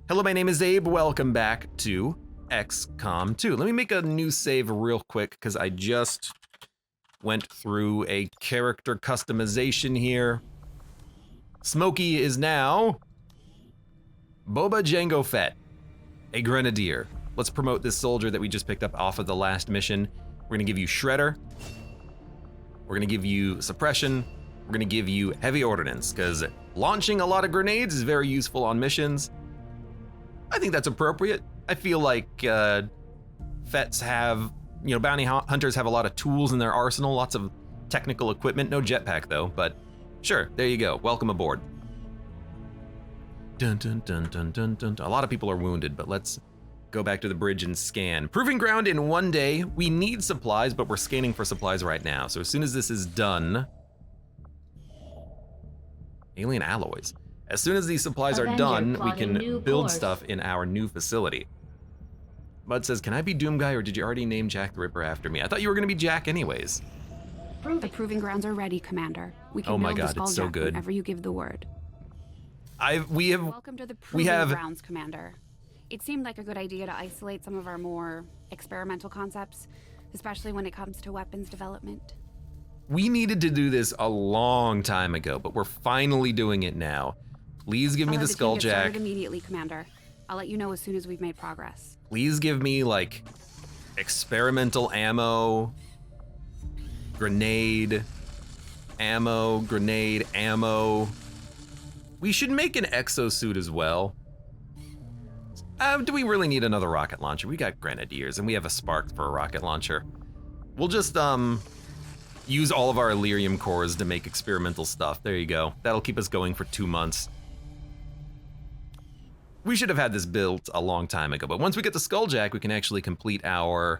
Hello, my name is Abe. Welcome back to XCOM 2. Let me make a new save real quick because I just went through a character customization here. Smokey is now Boba Jango Fett, a grenadier. Let's promote this soldier that we just picked up off of the last mission. We're gonna give you Shredder. We're gonna give you Suppression. We're gonna give you Heavy Ordnance, because launching a lot of grenades is very useful on missions. I think that's appropriate. I feel like Fets have, bounty hunters have a lot of tools in their arsenal, lots of technical equipment, no jetpack though, but sure, there you go. Welcome aboard. Dun dun dun dun dun dun. A lot of people are wounded, but let's go back to the bridge and scan. Proving ground in 1 day. We need supplies, but we're scanning for supplies right now. So as soon as this is done, alien alloys. As soon as these supplies are done, we can build stuff in our new facility. Bud says, can I be Doom Guy, or did you already name Jack the Ripper after me? I thought you were gonna be Jack anyways. The proving grounds are ready, Commander. We can oh my build god, it's so good. Whenever you give the word. Welcome to the proving grounds, Commander. It seemed like a good idea to isolate some of our more experimental concepts, especially when it comes to weapons development. We needed to do this a long time ago, but we're finally doing it now. Please give me the Skulljack. Immediately, Commander. I'll let you know as soon as we've made progress. Please give me like experimental ammo, grenade ammo. We should make an exosuit as well. Do we really need another rocket launcher? We got grenadiers and we have a spark for a rocket launcher. We'll just use all of our Illyrium cores to make experimental stuff. There you go. That'll keep us going for 2 months. We should have had this built a long time ago, but once we get the Skulljack, we can actually complete our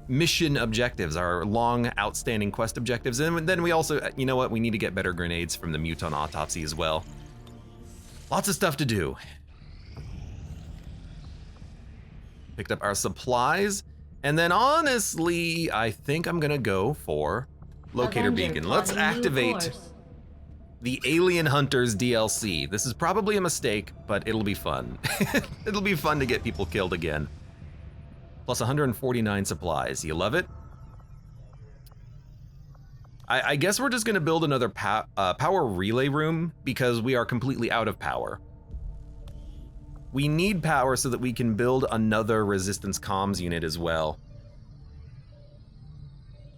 mission objectives, our long outstanding quest objectives. And then we also, you know what? We need to get better grenades from the Muton Autopsy as well. Lots of stuff to do. Picked up our supplies. And then honestly, I think I'm gonna go for Locator Beacon. Let's activate the Alien Hunters DLC. This is probably a mistake, but it'll be fun. It'll be fun to get people killed again. Plus 149 supplies. You love it? I guess we're just gonna build another power relay room because we are completely out of power. We need power so that we can build another resistance comms unit as well.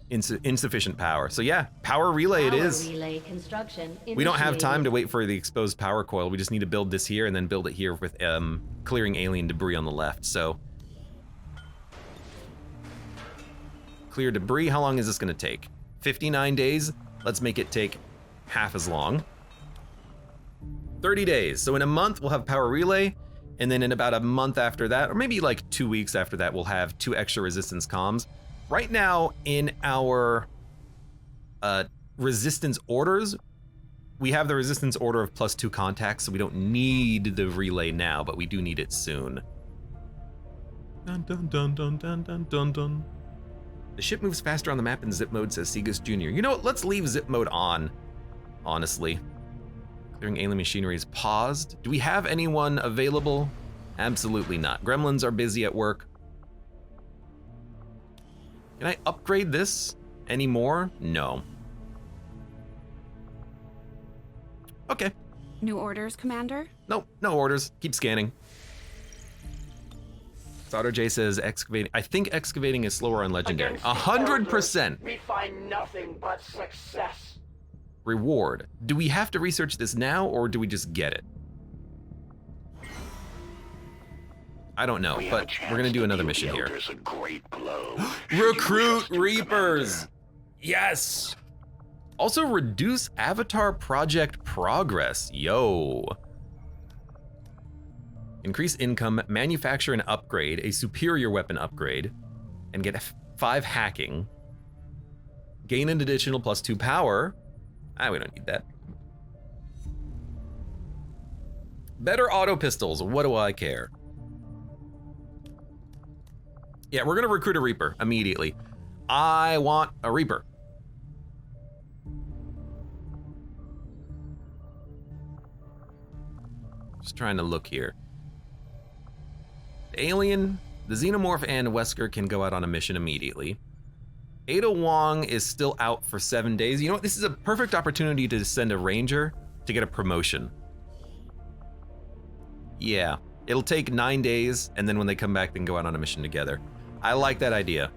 Insufficient power. So yeah, power relay it is. Relay construction we don't have time to wait for the exposed power coil. We just need to build this here and then build it here with clearing alien debris on the left. So clear debris, how long is this gonna take? 59 days, let's make it take half as long. 30 days, so in a month we'll have power relay, and then in about a month after that, or maybe like 2 weeks after that, we'll have 2 extra resistance comms. Right now in our resistance orders, we have the resistance order of +2 contacts, so we don't need the relay now, but we do need it soon. Dun dun dun dun dun dun dun dun. The ship moves faster on the map in zip mode, says Segus Jr. You know what, let's leave zip mode on, honestly. Clearing alien machinery is paused. Do we have anyone available? Absolutely not. Gremlins are busy at work. Can I upgrade this anymore? No. Okay. New orders, Commander? Nope, no orders. Keep scanning. Sauter J says excavating. I think excavating is slower on legendary. 100%. We find nothing but success. Reward. Do we have to research this now, or do we just get it? I don't know, but we're gonna do another mission here. A great blow. Recruit Reapers! Yes! Also reduce Avatar Project progress. Yo. Increase income, manufacture and upgrade a superior weapon upgrade, and get 5 hacking. Gain an additional +2 power. We don't need that. Better auto pistols, what do I care? Yeah, we're gonna recruit a Reaper immediately. I want a Reaper. Just trying to look here. The alien, the xenomorph, and Wesker can go out on a mission immediately. Ada Wong is still out for 7 days. You know what? This is a perfect opportunity to send a ranger to get a promotion. Yeah, it'll take 9 days, and then when they come back, they can go out on a mission together. I like that idea.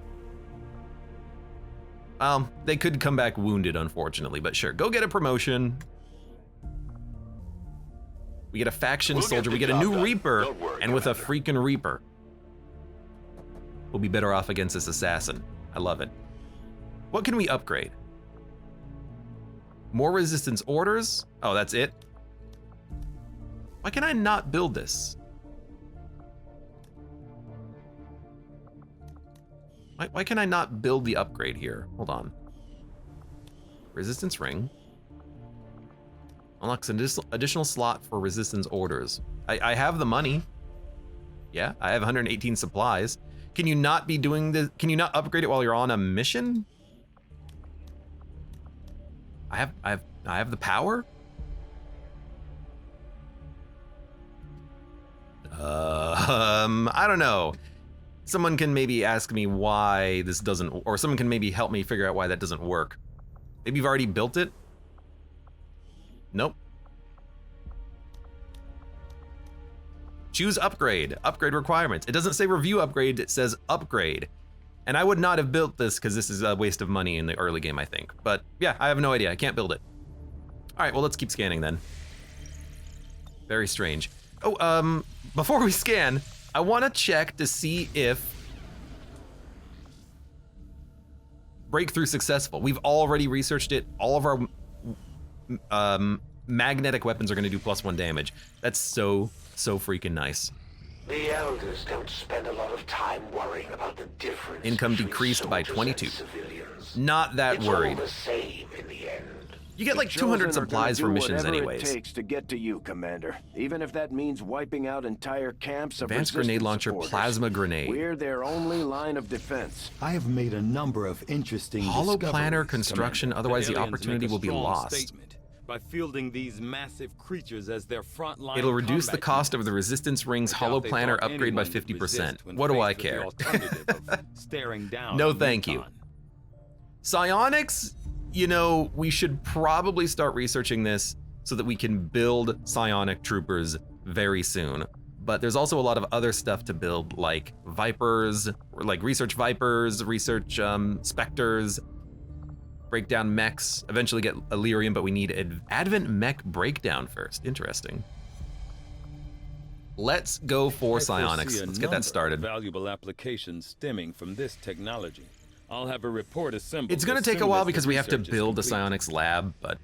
They could come back wounded, unfortunately, but sure, go get a promotion. We get a faction soldier, we get a new Reaper, and with a freaking Reaper, we'll be better off against this assassin. I love it. What can we upgrade? More resistance orders? Oh, that's it? Why can I not build this? Why can I not build the upgrade here? Hold on. Resistance ring. Unlocks an additional slot for resistance orders. I have the money. Yeah, I have 118 supplies. Can you not be doing this? Can you not upgrade it while you're on a mission? I have the power? I don't know. Someone can maybe ask me why this doesn't, or someone can maybe help me figure out why that doesn't work. Maybe you've already built it? Nope. Choose upgrade. Upgrade requirements. It doesn't say review upgrade, it says upgrade. And I would not have built this because this is a waste of money in the early game, I think. But yeah, I have no idea. I can't build it. All right, well, let's keep scanning then. Very strange. Oh, before we scan, I want to check to see if breakthrough successful. We've already researched it. All of our magnetic weapons are going to do +1 damage. That's so freaking nice. The elders don't spend a lot of time worrying about the difference. Income between decreased by soldiers 22. and civilians. Not that It's worried. all the same in the end. You get like 200 supplies for missions anyways. It takes to get to you, Commander. Even if that means wiping out entire camps of Advanced grenade resistance launcher, supporters. plasma grenade. We're their only line of defense. I have made a number of interesting Hollow discoveries, planner construction, Commander. otherwise the aliens opportunity make a will be strong lost. statement by fielding these massive creatures as their front line. It'll reduce the combat cost of units. the resistance rings I doubt hollow they planner thought upgrade by anyone would 50%. resist when What do I faced with the care? alternative of staring down No, a thank you. Yukon. Psionics, you know, we should probably start researching this so that we can build psionic troopers very soon. But there's also a lot of other stuff to build, like Vipers, or like research Vipers, research Spectres, break down mechs, eventually get Illyrium, but we need Advent mech breakdown first. Interesting. Let's go for I foresee psionics. a Let's get number that of started. Valuable applications stemming from this technology. I'll have a report assembled. It's gonna as take a soon while as the because we have to research is build a complete. psionics lab, but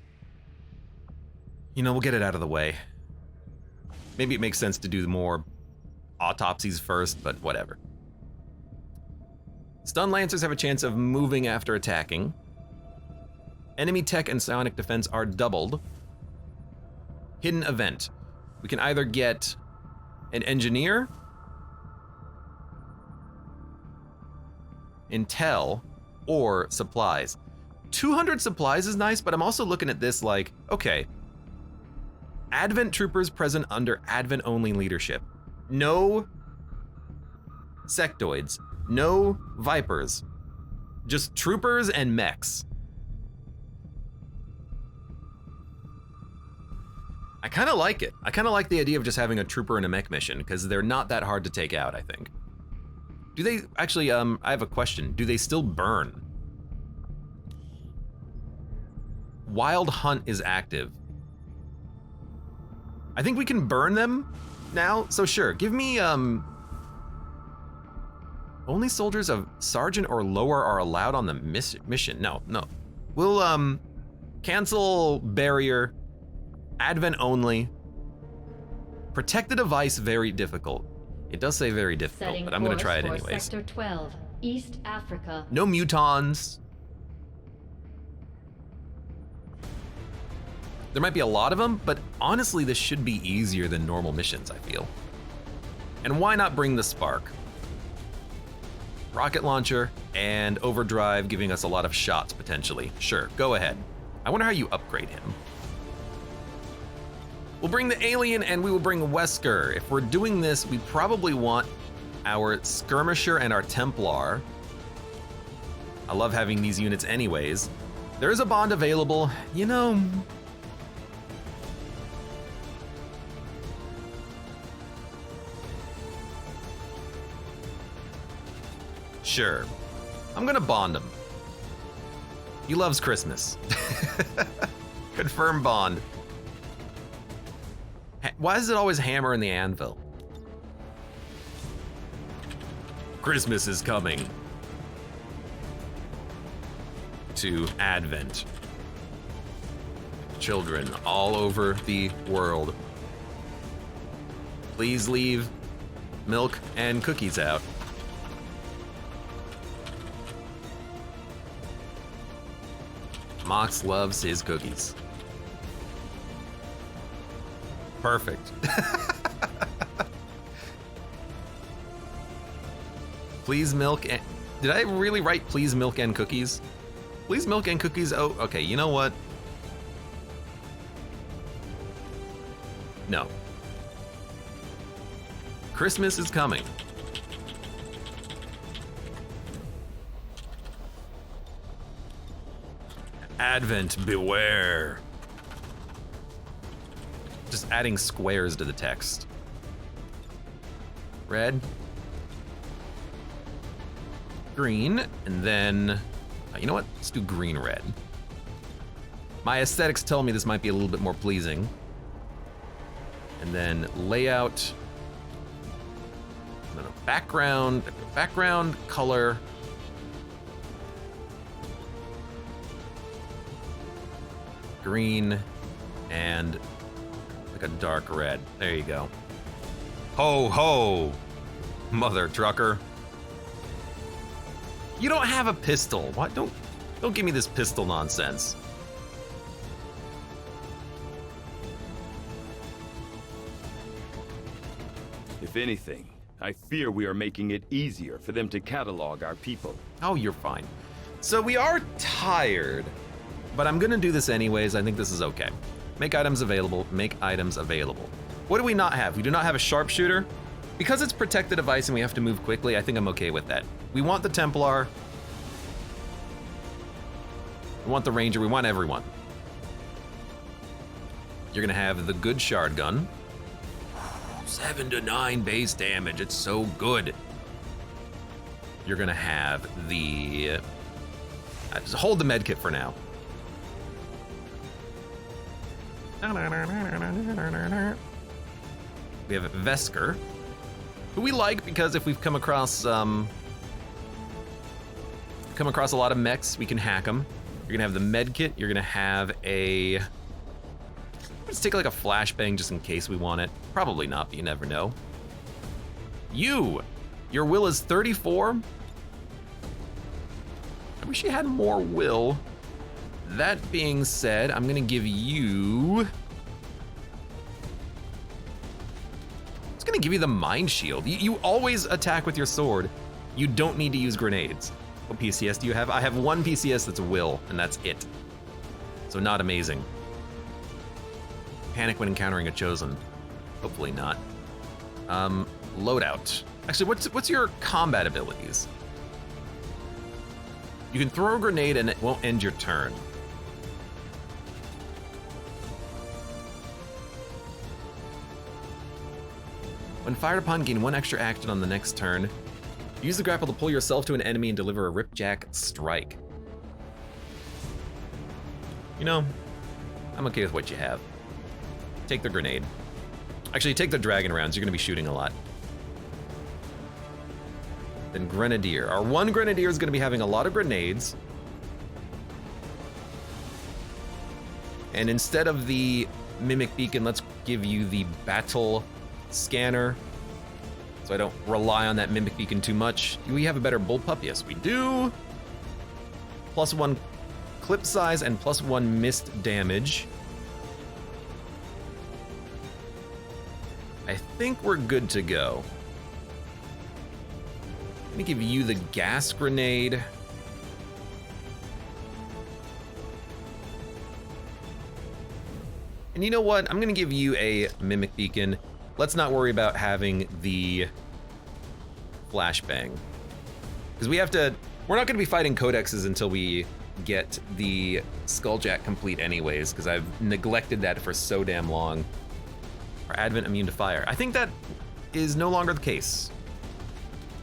you know, we'll get it out of the way. Maybe it makes sense to do more autopsies first, but whatever. Stun Lancers have a chance of moving after attacking. Enemy tech and psionic defense are doubled. Hidden event. We can either get an engineer, intel, or supplies. 200 supplies is nice, but I'm also looking at this like, okay, Advent troopers present under Advent only leadership. No sectoids, no Vipers, just troopers and mechs. I kind of like it. I kind of like the idea of just having a trooper and a mech mission because they're not that hard to take out, I think. Do they actually, I have a question. Do they still burn? Wild Hunt is active. I think we can burn them now, so sure. Give me, only soldiers of sergeant or lower are allowed on the mission. No. We'll, cancel barrier, Advent only. Protect the device, very difficult. It does say very difficult, Setting but I'm gonna try it course for anyways. Sector 12, East Africa. No mutons. There might be a lot of them, but honestly, this should be easier than normal missions, I feel. And why not bring the Spark? Rocket launcher and overdrive giving us a lot of shots potentially. Sure, go ahead. I wonder how you upgrade him. We'll bring the alien and we will bring Wesker. If we're doing this, we probably want our skirmisher and our Templar. I love having these units anyways. There is a bond available. You know, sure, I'm gonna bond him. He loves Christmas. Confirm bond. Why is it always hammer and the anvil? Christmas is coming to Advent. Children all over the world. Please leave milk and cookies out. Mox loves his cookies. Perfect. Please milk and... Did I really write please milk and cookies? Please milk and cookies. Oh, okay, you know what? No. Christmas is coming. Advent beware. Just adding squares to the text. Red. Green, and then, you know what? Let's do green red. My aesthetics tell me this might be a little bit more pleasing. And then layout. No, background color. Green and like a dark red. There you go. Ho ho, mother trucker. You don't have a pistol. What? Don't give me this pistol nonsense. If anything, I fear we are making it easier for them to catalog our people. Oh, you're fine. So we are tired, but I'm gonna do this anyways. I think this is okay. Make items available, make items available. What do we not have? We do not have a sharpshooter. Because it's protected device and we have to move quickly, I think I'm okay with that. We want the Templar. We want the Ranger, we want everyone. You're gonna have the good shard gun. 7 to 9 base damage, it's so good. You're gonna have the... just hold the medkit for now. We have Vesker, who we like because if we've come across a lot of mechs, we can hack them. You're gonna have the medkit. You're gonna have a... Let's take like a flashbang just in case we want it. Probably not, but you never know. Your will is 34. I wish you had more will. That being said, I'm gonna give you... It's gonna give you the Mind Shield. You always attack with your sword. You don't need to use grenades. What PCS do you have? I have one PCS that's will, and that's it. So not amazing. Panic when encountering a chosen. Hopefully not. Loadout. Actually, what's your combat abilities? You can throw a grenade and it won't end your turn. When fired upon, gain 1 extra action on the next turn. Use the grapple to pull yourself to an enemy and deliver a Ripjack strike. You know, I'm okay with what you have. Take the grenade. Actually, take the dragon rounds. You're gonna be shooting a lot. Then Grenadier. Our one Grenadier is gonna be having a lot of grenades. And instead of the Mimic Beacon, let's give you the Battle Scanner. So I don't rely on that Mimic Beacon too much. Do we have a better Bullpup? Yes, we do. +1 clip size and +1 missed damage. I think we're good to go. Let me give you the gas grenade. And you know what? I'm gonna give you a Mimic Beacon. Let's not worry about having the flashbang. Because we're not gonna be fighting codexes until we get the Skulljack complete anyways, because I've neglected that for so damn long. Are Advent immune to fire? I think that is no longer the case.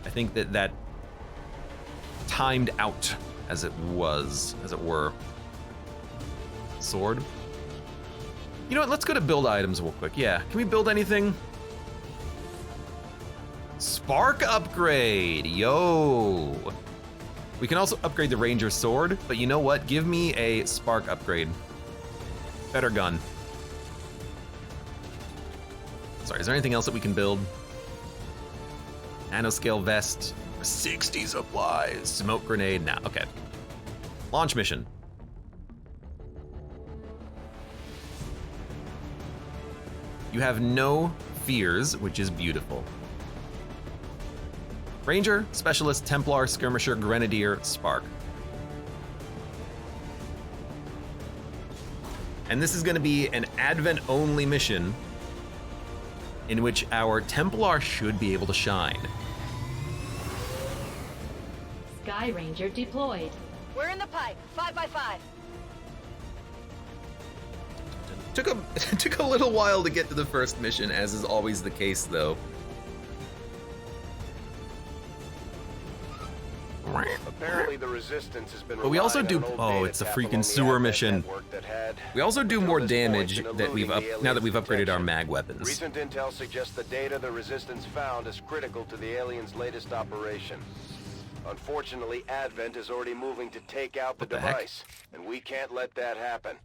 I think that timed out, as it were. Sword. You know what, let's go to build items real quick. Yeah, can we build anything? Spark upgrade, yo. We can also upgrade the Ranger sword, but you know what? Give me a spark upgrade. Better gun. Sorry, is there anything else that we can build? Nanoscale vest, 60 supplies, smoke grenade, nah, okay. Launch mission. You have no fears, which is beautiful. Ranger, Specialist, Templar, Skirmisher, Grenadier, Spark. And this is gonna be an Advent-only mission in which our Templar should be able to shine. Sky Ranger deployed. We're in the pipe. 5x5. Took a little while to get to the first mission, as is always the case, though. Apparently the resistance has been. But we also do. relying on Oh, old it's a data freaking tap sewer along the mission. network that had, We also do until more this damage point, that we've eluding the now that we've aliens' upgraded our detection. mag weapons. Recent intel suggests the data the resistance found is critical to the aliens' latest operation. Unfortunately, Advent is already moving to take out the What the heck? device, and we can't let that happen.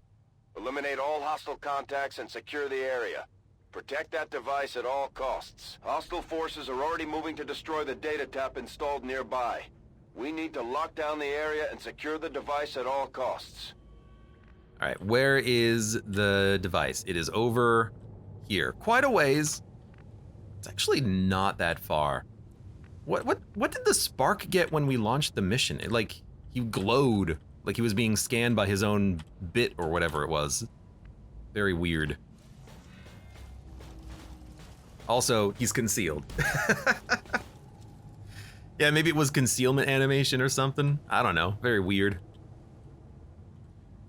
Eliminate all hostile contacts and secure the area. Protect that device at all costs. Hostile forces are already moving to destroy the data tap installed nearby. We need to lock down the area and secure the device at all costs. All right, where is the device? It is over here, quite a ways. It's actually not that far. What did the spark get when we launched the mission? He glowed like he was being scanned by his own bit or whatever it was. Very weird. Also, he's concealed. Yeah, maybe it was concealment animation or something. I don't know. Very weird.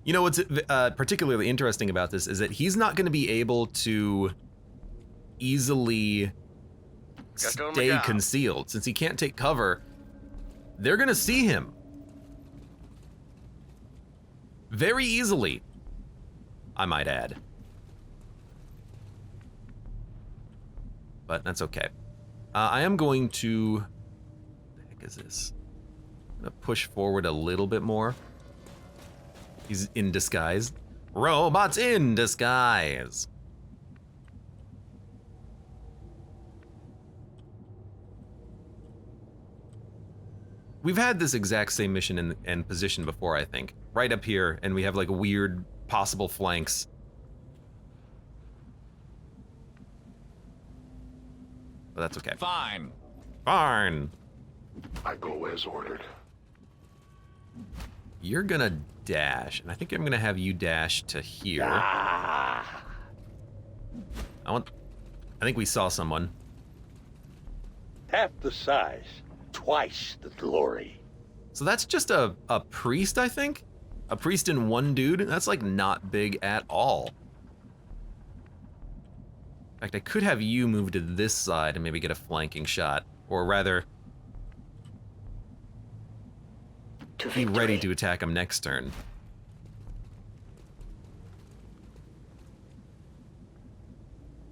You know what's particularly interesting about this is that he's not going to be able to easily stay concealed. Since he can't take cover, they're going to see him very easily, I might add. But that's okay. I am going to... What the heck is this? I'm going to push forward a little bit more. He's in disguise. Robots in disguise. We've had this exact same mission and position before, I think. Right up here, and we have like weird possible flanks. But that's okay. Fine. Fine. I go as ordered. You're gonna dash, and I think I'm gonna have you dash to here. I think we saw someone. Half the size, twice the glory. So that's just a priest, I think? A priest and one dude? That's like not big at all. In fact, I could have you move to this side and maybe get a flanking shot. Or rather, be ready to attack him next turn.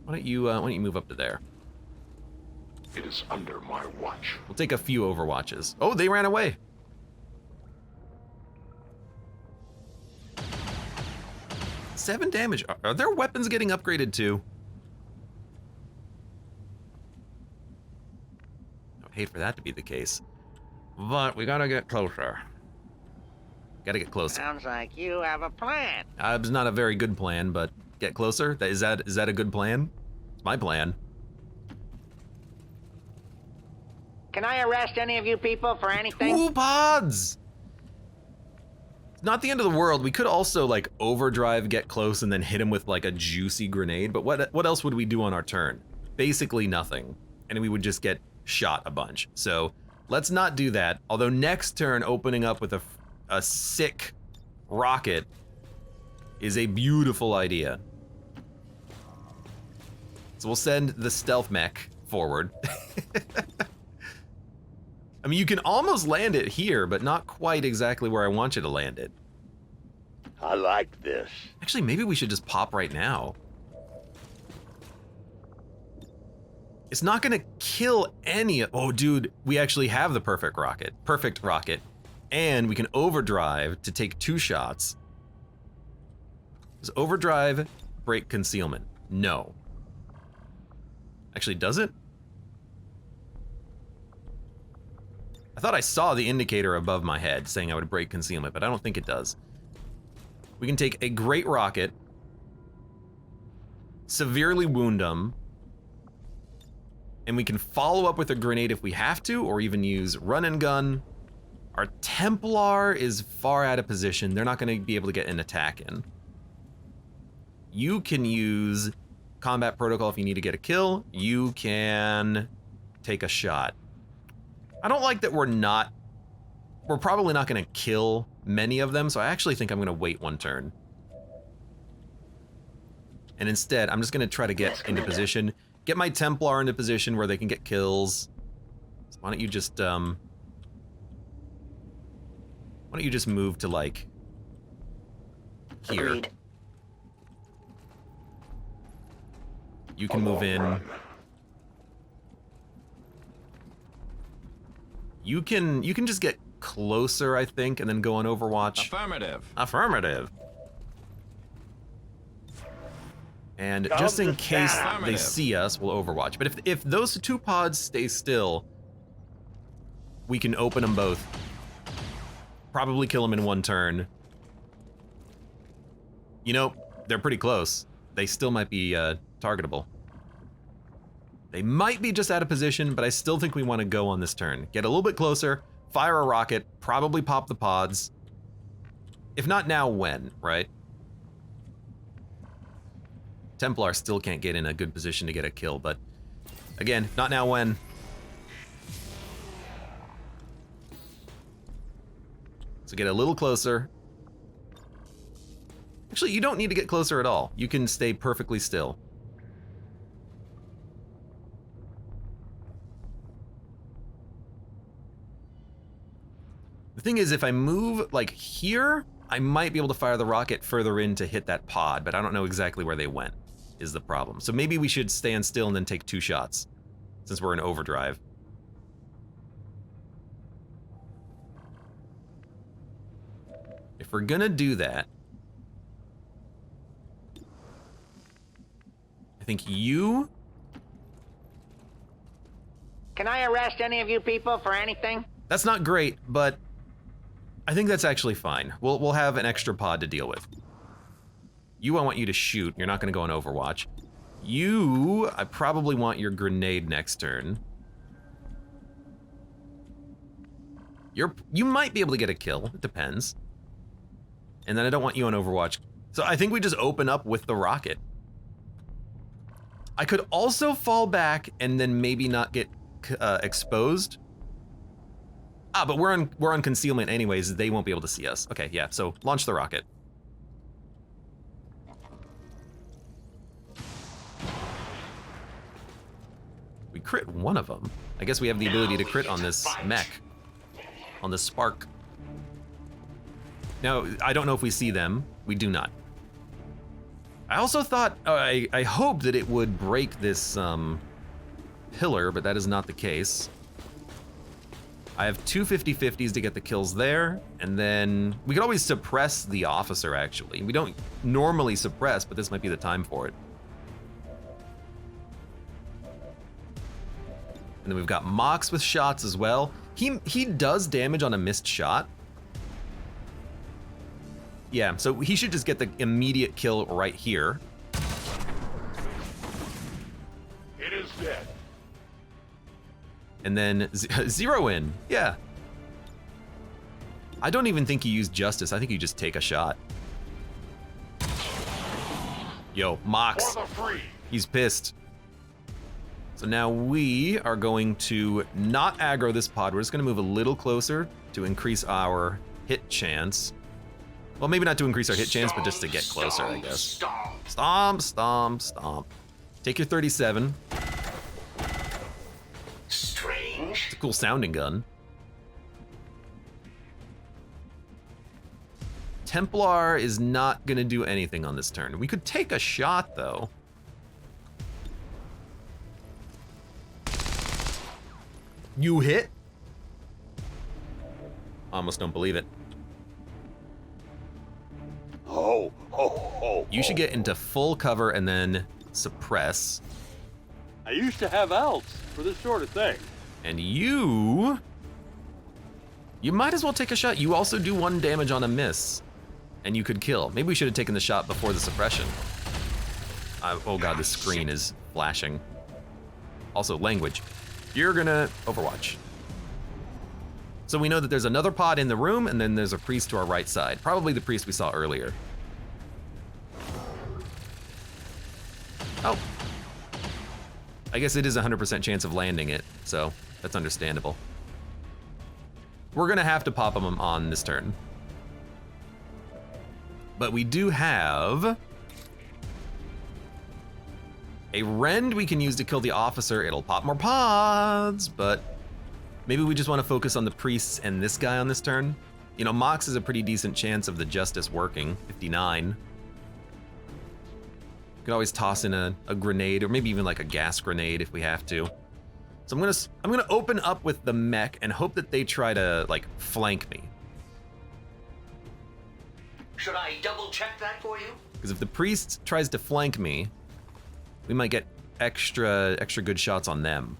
Why don't you move up to there? It is under my watch. We'll take a few overwatches. Oh, they ran away. Seven damage. Are their weapons getting upgraded too? I'd hate for that to be the case. But we gotta get closer. Gotta get closer. Sounds like you have a plan. It's not a very good plan, but get closer. Is that a good plan? It's my plan. Can I arrest any of you people for anything? Ooh, pods! Not the end of the world. We could also like overdrive, get close, and then hit him with like a juicy grenade. But what else would we do on our turn? Basically nothing. And we would just get shot a bunch. So let's not do that. Although next turn, opening up with a sick rocket is a beautiful idea. So we'll send the stealth mech forward. I mean, you can almost land it here, but not quite exactly where I want you to land it. I like this. Actually, maybe we should just pop right now. It's not gonna kill any. Oh, dude, we actually have the perfect rocket. And we can overdrive to take 2 shots. Does overdrive break concealment? No. Actually, does it? I thought I saw the indicator above my head saying I would break concealment, but I don't think it does. We can take a great rocket, severely wound them, and we can follow up with a grenade if we have to, or even use run and gun. Our Templar is far out of position. They're not going to be able to get an attack in. You can use combat protocol if you need to get a kill. You can take a shot. I don't like that we're probably not going to kill many of them, so I actually think I'm going to wait 1 turn. And instead, I'm just going to try to get into position, get my Templar into position where they can get kills. So why don't you just move to like here. Agreed. You can move in. You can just get closer, I think, and then go on Overwatch. Affirmative. And just in case they see us, we'll Overwatch. But if those 2 pods stay still, we can open them both. Probably kill them in 1 turn. You know, they're pretty close. They still might be targetable. They might be just out of position, but I still think we want to go on this turn. Get a little bit closer, fire a rocket, probably pop the pods. If not now, when, right? Templar still can't get in a good position to get a kill, but again, not now, when. So get a little closer. Actually, you don't need to get closer at all. You can stay perfectly still. The thing is, if I move like here, I might be able to fire the rocket further in to hit that pod, but I don't know exactly where they went, is the problem. So maybe we should stand still and then take 2 shots, since we're in overdrive. If we're gonna do that, I think you... Can I arrest any of you people for anything? That's not great, but I think that's actually fine. We'll have an extra pod to deal with. You, I want you to shoot. You're not gonna go on Overwatch. You, I probably want your grenade next turn. You might be able to get a kill, it depends. And then I don't want you on Overwatch. So I think we just open up with the rocket. I could also fall back and then maybe not get exposed. Ah, but we're on concealment anyways. They won't be able to see us. Okay, yeah, so launch the rocket. We crit 1 of them. I guess we have the ability to crit on this mech. On the Spark. Now, I don't know if we see them. We do not. I also thought, I hoped that it would break this pillar, but that is not the case. I have 2 50-50s to get the kills there, and then we could always suppress the officer, actually. We don't normally suppress, but this might be the time for it. And then we've got Mox with shots as well. He does damage on a missed shot. Yeah, so he should just get the immediate kill right here. It is dead. And then zero in, yeah. I don't even think you use justice. I think you just take a shot. Yo, Mox. For the free. He's pissed. So now we are going to not aggro this pod. We're just gonna move a little closer to increase our hit chance. Well, maybe not to increase our hit chance, but just to get closer, I guess. Stomp, stomp, stomp. Take your 37. Strange. It's a cool sounding gun. Templar is not gonna do anything on this turn. We could take a shot, though. You hit? Almost don't believe it. Ho, ho, ho. You should get into full cover and then suppress. I used to have alts for this sort of thing. And you might as well take a shot. You also do 1 damage on a miss. And you could kill. Maybe we should have taken the shot before the suppression. Oh god, the screen is flashing. Also, language. You're gonna Overwatch. So we know that there's another pod in the room, and then there's a priest to our right side. Probably the priest we saw earlier. Oh. I guess it is a 100% chance of landing it, so that's understandable. We're gonna have to pop them on this turn. But we do have a rend we can use to kill the officer. It'll pop more pods, but maybe we just want to focus on the priests and this guy on this turn. You know, Mox is a pretty decent chance of the justice working, 59. Could always toss in a grenade, or maybe even like a gas grenade if we have to. So I'm gonna open up with the mech and hope that they try to like flank me. Should I double check that for you? Because if the priest tries to flank me, we might get extra good shots on them.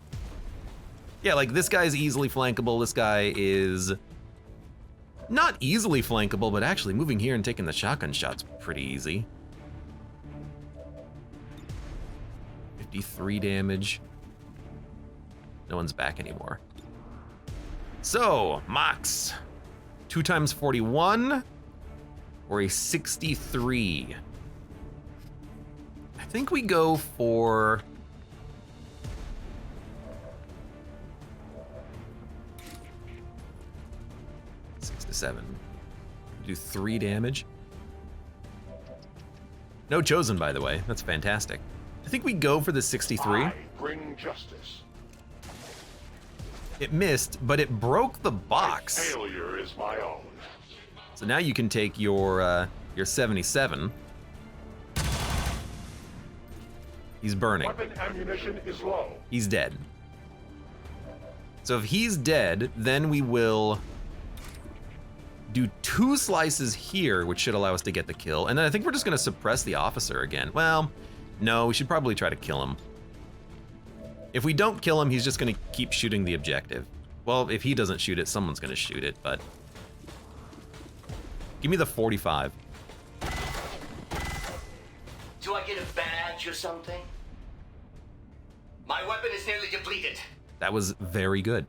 Yeah, like this guy is easily flankable. This guy is not easily flankable, but actually moving here and taking the shotgun shot's pretty easy. 53 damage. No one's back anymore. So, Mox. 2 times 41 or a 63. I think we go for six to 7. Do 3 damage. No chosen, by the way. That's fantastic. I think we go for the 63. I bring justice. It missed, but it broke the box. My failure is my own. So now you can take your 77. He's burning. Weapon ammunition is low. He's dead. So if he's dead, then we will do 2 slices here, which should allow us to get the kill. And then I think we're just gonna suppress the officer again. Well, no, we should probably try to kill him. If we don't kill him, he's just gonna keep shooting the objective. Well, if he doesn't shoot it, someone's gonna shoot it, but... Give me the 45. Do I get a badge or something? My weapon is nearly depleted. That was very good.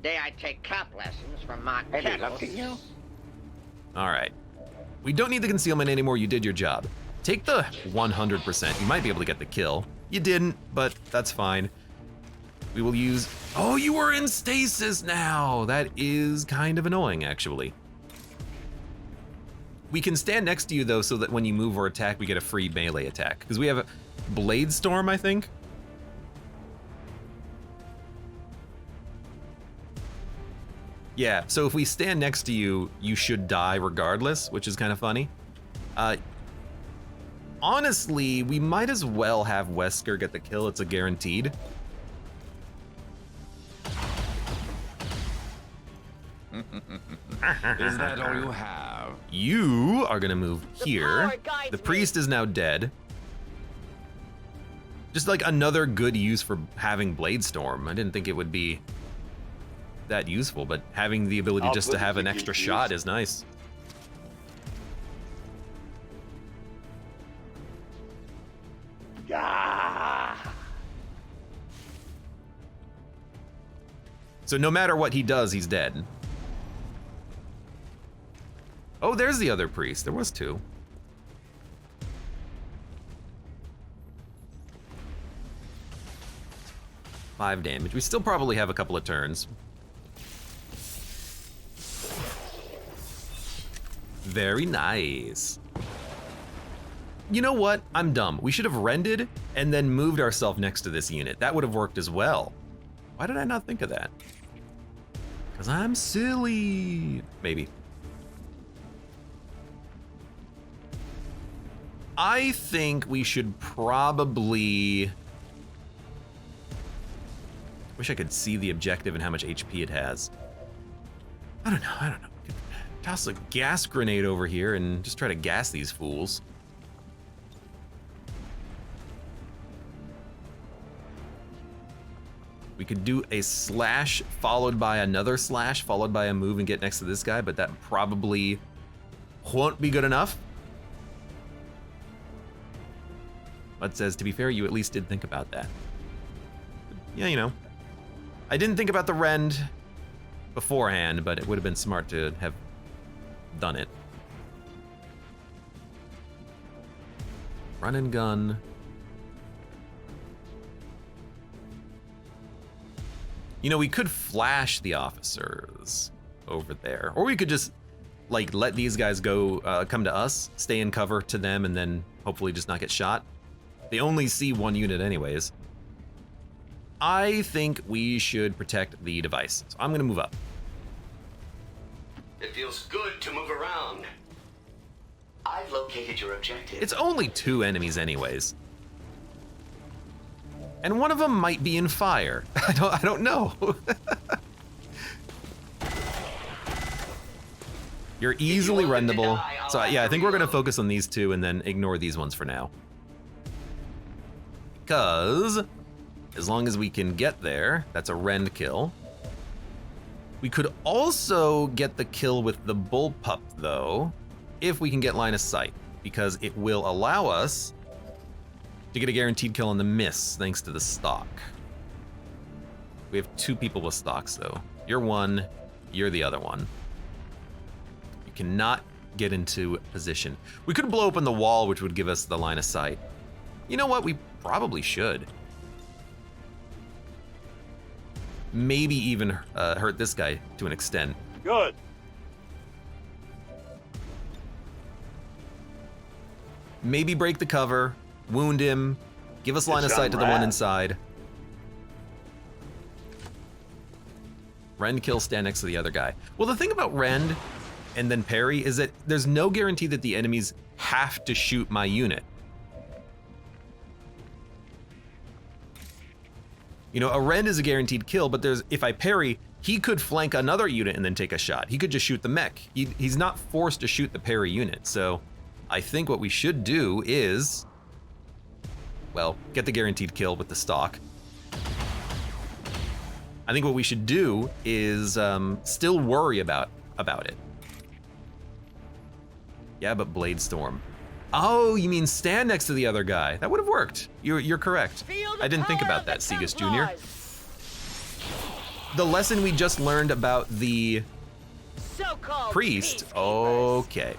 Day I take cop lessons from MacLeod. All right. We don't need the concealment anymore. You did your job. Take the 100%. You might be able to get the kill. You didn't, but that's fine. We will use... Oh, you were in stasis now. That is kind of annoying, actually. We can stand next to you, though, so that when you move or attack, we get a free melee attack. Because we have a Blade Storm, I think. Yeah, so if we stand next to you, you should die regardless, which is kind of funny. Honestly, we might as well have Wesker get the kill. It's a guaranteed. Is that all you have? You are gonna move here. The priest is now dead. Just like another good use for having Blade Storm. I didn't think it would be that useful, but having the ability just to have an extra shot is nice. So no matter what he does, he's dead. Oh, there's the other priest. There was 2. Five damage. We still probably have a couple of turns. Very nice. You know what? I'm dumb. We should have rented and then moved ourselves next to this unit. That would have worked as well. Why did I not think of that? Because I'm silly. Maybe. I think we should probably... Wish I could see the objective and how much HP it has. I don't know. Toss a gas grenade over here and just try to gas these fools. We could do a slash followed by another slash followed by a move and get next to this guy, but that probably won't be good enough. But says, to be fair, you at least did think about that. Yeah, you know. I didn't think about the rend beforehand, but it would have been smart to have done it. Run and gun. You know, we could flash the officers over there, or we could just like let these guys go, come to us, stay in cover to them, and then hopefully just not get shot. They only see one unit anyways. I think we should protect the device, so I'm gonna move up. It feels good to move around. I've located your objective. It's only 2 enemies anyways. And one of them might be in fire. I don't know. You're easily rendable. So yeah, I think we're gonna focus on these 2 and then ignore these ones for now. Because as long as we can get there, that's a rend kill. We could also get the kill with the bullpup though, if we can get line of sight, because it will allow us to get a guaranteed kill on the miss thanks to the stock. We have 2 people with stocks though. You're one, you're the other one. You cannot get into position. We could blow open the wall, which would give us the line of sight. You know what, we probably should. Maybe even hurt this guy to an extent. Good. Maybe break the cover, wound him, give us line of sight to the one inside. Rend kill, stand next to the other guy. Well, the thing about rend and then parry is that there's no guarantee that the enemies have to shoot my unit. You know, a rend is a guaranteed kill, but if I parry, he could flank another unit and then take a shot. He could just shoot the mech. He's not forced to shoot the parry unit. So I think what we should do is, well, get the guaranteed kill with the stock. I think what we should do is still worry about it. Yeah, but Blade Storm. Oh, you mean stand next to the other guy. That would have worked. You're correct. I didn't think about that, Segus Jr. The lesson we just learned about the priest. Okay.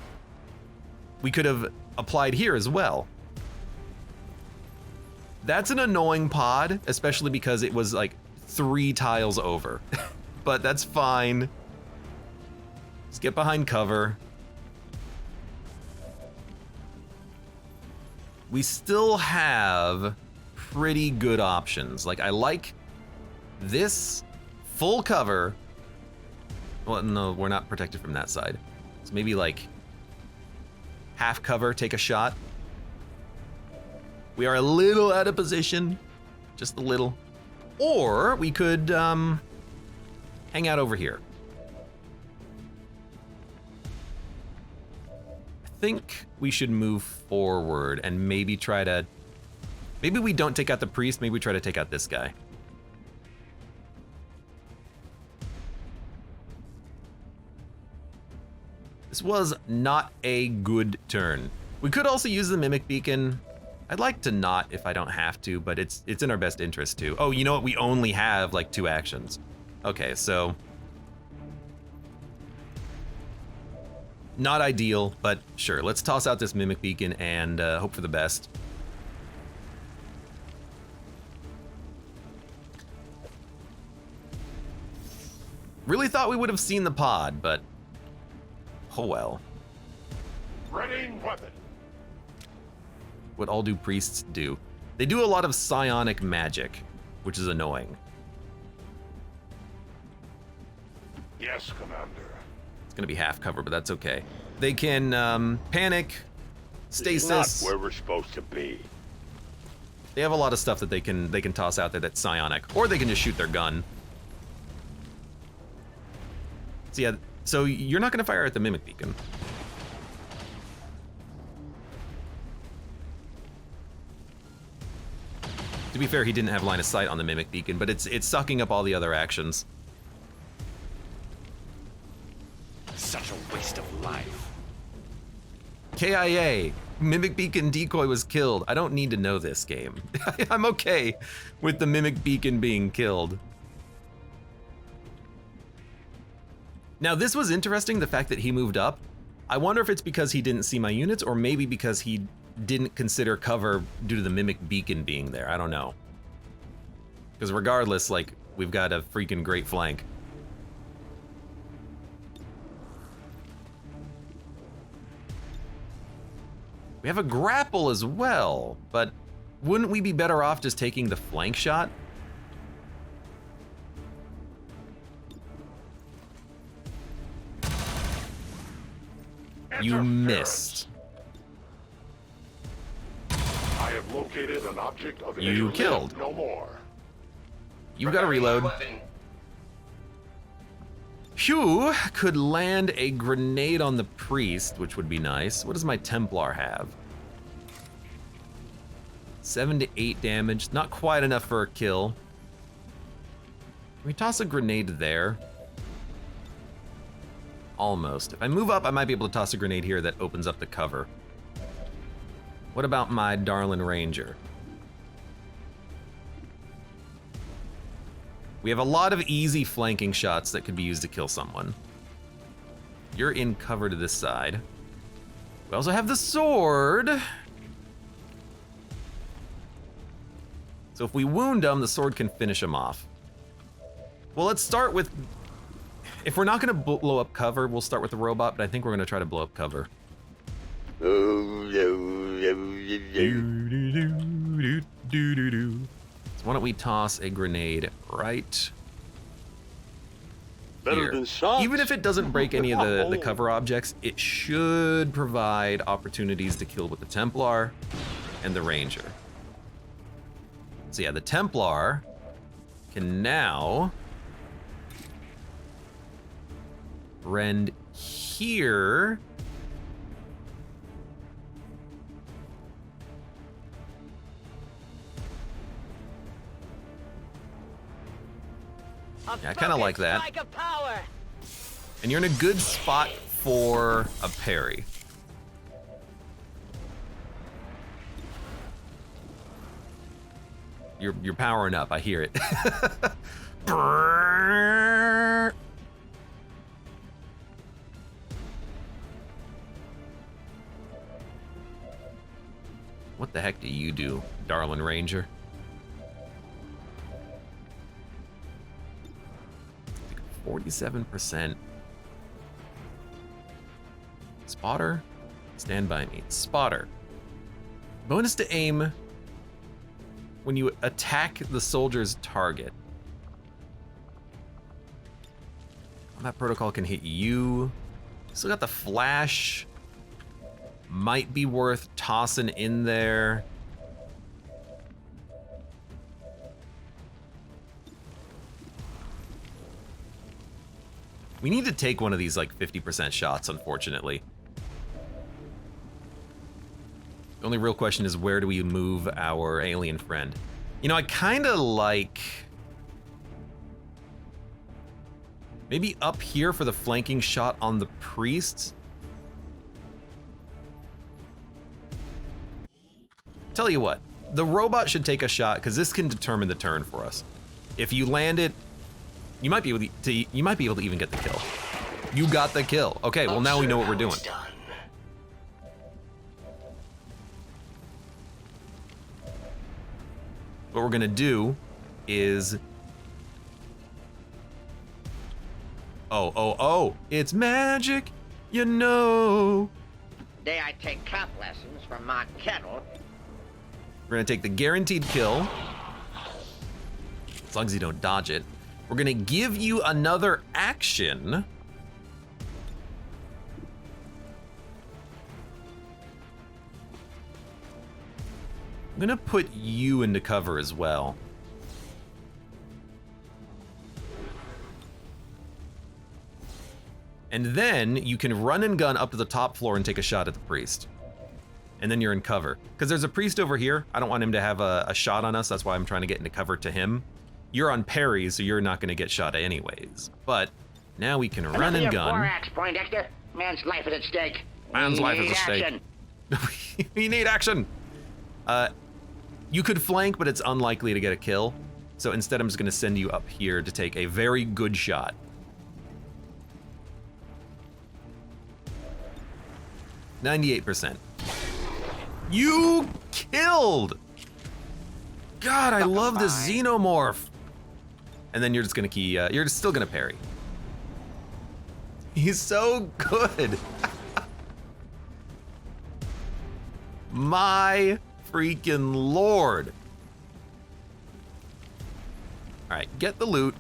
We could have applied here as well. That's an annoying pod, especially because it was like 3 tiles over. But that's fine. Let's get behind cover. We still have pretty good options. Like, I like this full cover. Well, no, we're not protected from that side. So maybe like half cover, take a shot. We are a little out of position, just a little. Or we could hang out over here. I think we should move forward and maybe try to, maybe we don't take out the priest, maybe we try to take out this guy. This was not a good turn. We could also use the mimic beacon. I'd like to not if I don't have to, but it's in our best interest to. Oh, you know what? We only have like 2 actions. Okay, so not ideal, but sure. Let's toss out this mimic beacon and hope for the best. Really thought we would have seen the pod, but oh well. Readying weapon. What all do priests do? They do a lot of psionic magic, which is annoying. Yes, Commander. It's gonna be half cover, but that's okay. They can panic, stasis. It's not where we're supposed to be. They have a lot of stuff that they can toss out there that's psionic, or they can just shoot their gun. So yeah, so you're not gonna fire at the mimic beacon. To be fair, he didn't have line of sight on the mimic beacon, but it's sucking up all the other actions. Such a waste of life. KIA, mimic beacon decoy was killed. I don't need to know this game. I'm okay with the mimic beacon being killed. Now this was interesting, the fact that he moved up. I wonder if it's because he didn't see my units or maybe because he didn't consider cover due to the mimic beacon being there. I don't know. Because regardless, like, we've got a freaking great flank. We have a grapple as well, but wouldn't we be better off just taking the flank shot? You missed. I have located an object of You interest. killed. No more. You've got to reload. Hugh could land a grenade on the priest, which would be nice. What does my Templar have? 7 to 8 damage, not quite enough for a kill. Can we toss a grenade there? Almost. If I move up, I might be able to toss a grenade here that opens up the cover. What about my Darlin Ranger? We have a lot of easy flanking shots that could be used to kill someone. You're in cover to this side. We also have the sword. So if we wound him, the sword can finish him off. Well, let's start with... If we're not gonna blow up cover, we'll start with the robot, but I think we're gonna try to blow up cover. So why don't we toss a grenade right Better here. than shots. Even if it doesn't break any of the cover objects, it should provide opportunities to kill with the Templar and the Ranger. So yeah, the Templar can now rend here. Yeah, I kind of like that. And you're in a good spot for a parry. You're powering up, I hear it. What the heck do you do, Darlin Ranger? 47%. Spotter, stand by me. Spotter. Bonus to aim when you attack the soldier's target. That protocol can hit you. Still got the flash. Might be worth tossing in there. We need to take one of these like 50% shots, unfortunately. The only real question is, where do we move our alien friend? You know, I kind of like... maybe up here for the flanking shot on the priest. Tell you what, the robot should take a shot because this can determine the turn for us. If you land it You might be able to even get the kill. You got the kill. Okay, well now we know what we're doing. What we're gonna do is... Oh, it's magic, you know. Day I take cop lessons from my kettle. We're gonna take the guaranteed kill. As long as you don't dodge it. We're gonna give you another action. I'm gonna put you into cover as well. And then you can run and gun up to the top floor and take a shot at the priest. And then you're in cover. Because there's a priest over here. I don't want him to have a shot on us. That's why I'm trying to get into cover to him. You're on parry, so you're not gonna get shot anyways. But now we can run and gun. 4-axe, Poindexter. Man's life is at stake. Man's life is at stake. We need action. You could flank, but it's unlikely to get a kill. So instead, I'm just gonna send you up here to take a very good shot. %. You killed! God, I love this xenomorph. And then you're just gonna you're still gonna parry. He's so good. My freaking lord. All right, get the loot.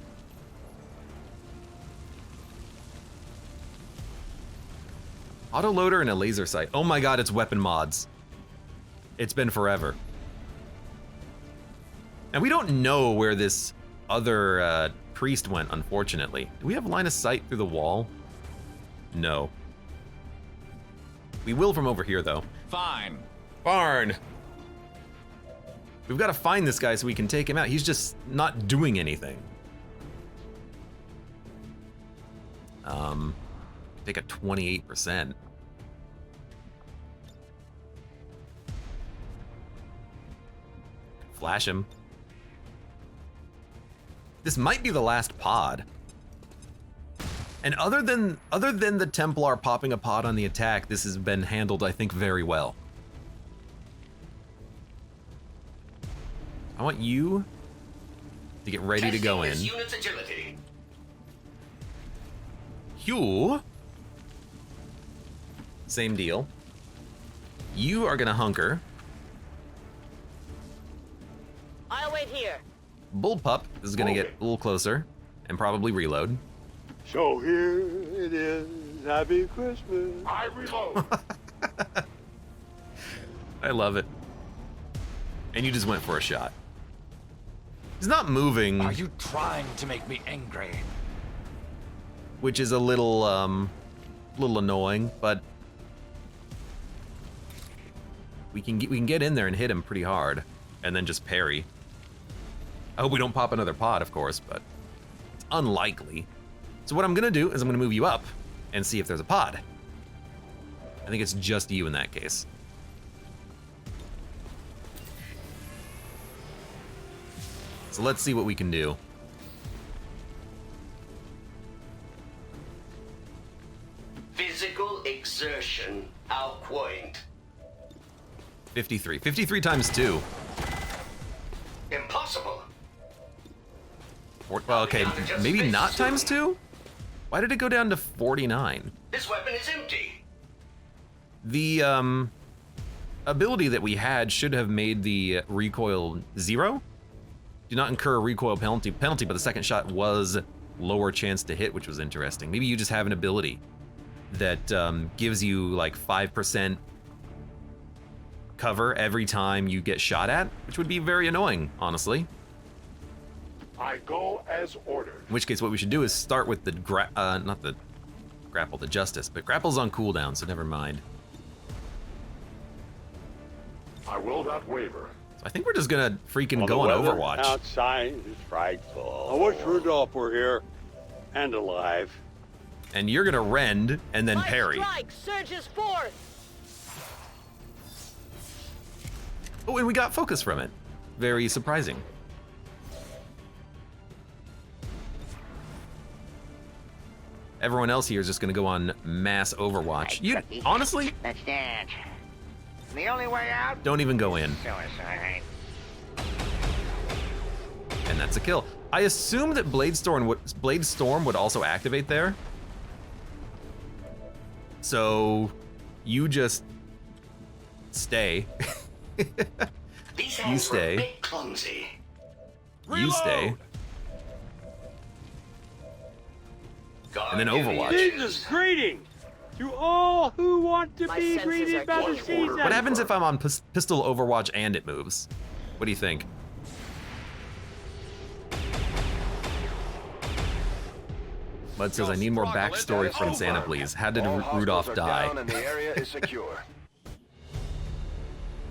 Autoloader and a laser sight. Oh my god, it's weapon mods. It's been forever. And we don't know where this other priest went, unfortunately. Do we have line of sight through the wall? No. We will from over here, though. Fine. Barn. We've got to find this guy so we can take him out. He's just not doing anything. Take a 28%. Flash him. This might be the last pod. And other than the Templar popping a pod on the attack, this has been handled, I think, very well. I want you to get ready to go in. Hugh. Same deal. You are gonna hunker. I'll wait here. Bullpup is gonna get a little closer and probably reload. So here it is. Happy Christmas. I reload. I love it. And you just went for a shot. He's not moving. Are you trying to make me angry? Which is a little annoying, but we can get in there and hit him pretty hard, and then just parry. I hope we don't pop another pod, of course, but it's unlikely. So what I'm gonna do is I'm gonna move you up and see if there's a pod. I think it's just you in that case. So let's see what we can do. Physical exertion outpoint. 53. 53 times 2. Impossible. Well, okay, maybe not times 2? Why did it go down to 49? This weapon is empty. The ability that we had should have made the recoil 0. Do not incur a recoil penalty, but the second shot was lower chance to hit, which was interesting. Maybe you just have an ability that gives you like 5% cover every time you get shot at, which would be very annoying, honestly. I go as ordered. In which case, what we should do is start with the not the grapple, the justice, but grapple's on cooldown, so never mind. I will not waver. So I think we're just gonna freaking go The on weather Overwatch. outside is frightful. I wish Rudolph were here and alive. And you're gonna rend and then parry. Strike surges forth. Oh, and we got focus from it. Very surprising. Everyone else here is just gonna go on mass Overwatch. You honestly, Let's dance. The only way out? don't even go in. Suicide. And that's a kill. I assume that Blade Storm would also activate there. So you just stay. You stay. A bit clumsy. You stay. And then Overwatch. Jesus, greetings to all who want to be greeted by the season. What happens if I'm on pistol Overwatch and it moves? What do you think? Bud says I need more backstory from Santa, please. How did Rudolph die? And the area is secure.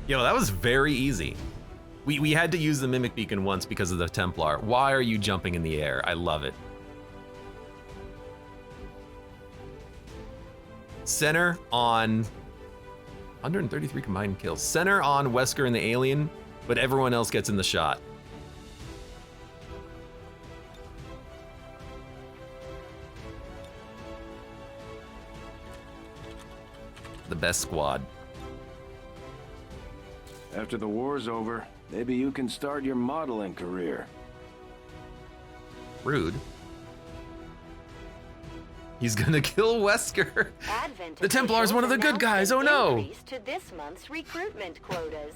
Yo, that was very easy. We had to use the Mimic Beacon once because of the Templar. Why are you jumping in the air? I love it. Center on 133 combined kills. Center on Wesker and the alien, but everyone else gets in the shot. The best squad. After the war's over, maybe you can start your modeling career. Rude. He's gonna kill Wesker. The Templar's one of the good guys, oh no! To this month's recruitment quotas.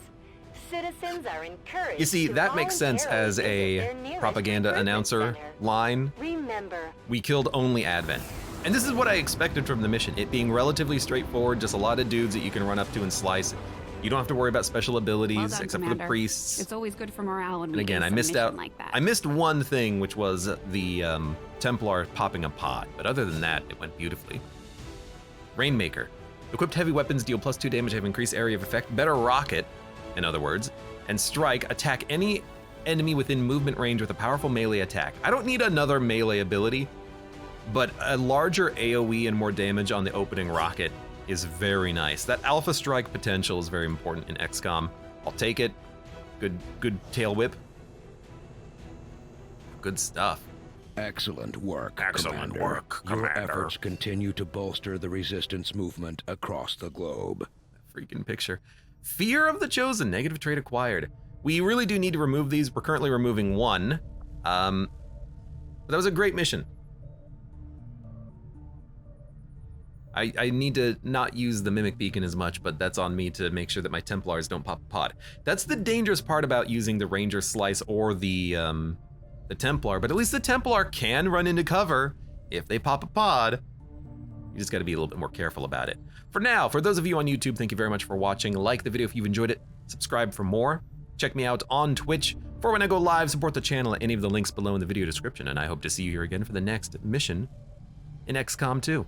Citizens are encouraged. You see, that makes sense as a propaganda announcer line. Remember, We killed only Advent. And this is what I expected from the mission, it being relatively straightforward, just a lot of dudes that you can run up to and slice. You don't have to worry about special abilities, Well done, except for Commander. the priests. It's always good for morale when And we again, do I some missed mission out. like that. I missed one thing, which was the Templar popping a pod. But other than that, it went beautifully. Rainmaker. Equipped heavy weapons deal +2 damage, have increased area of effect, better rocket, in other words, and strike, attack any enemy within movement range with a powerful melee attack. I don't need another melee ability, but a larger AoE and more damage on the opening rocket is very nice. That alpha strike potential is very important in XCOM. I'll take it. Good tail whip. Good stuff. Excellent work, Excellent Commander. work, Your Commander. efforts continue to bolster the resistance movement across the globe. Freaking picture. Fear of the Chosen, negative trait acquired. We really do need to remove these. We're currently removing one. But that was a great mission. I need to not use the Mimic Beacon as much, but that's on me to make sure that my Templars don't pop a pod. That's the dangerous part about using the Ranger Slice or the Templar, but at least the Templar can run into cover if they pop a pod. You just gotta be a little bit more careful about it. For now, for those of you on YouTube, thank you very much for watching. Like the video if you've enjoyed it, subscribe for more. Check me out on Twitch for when I go live, support the channel at any of the links below in the video description, and I hope to see you here again for the next mission in XCOM 2.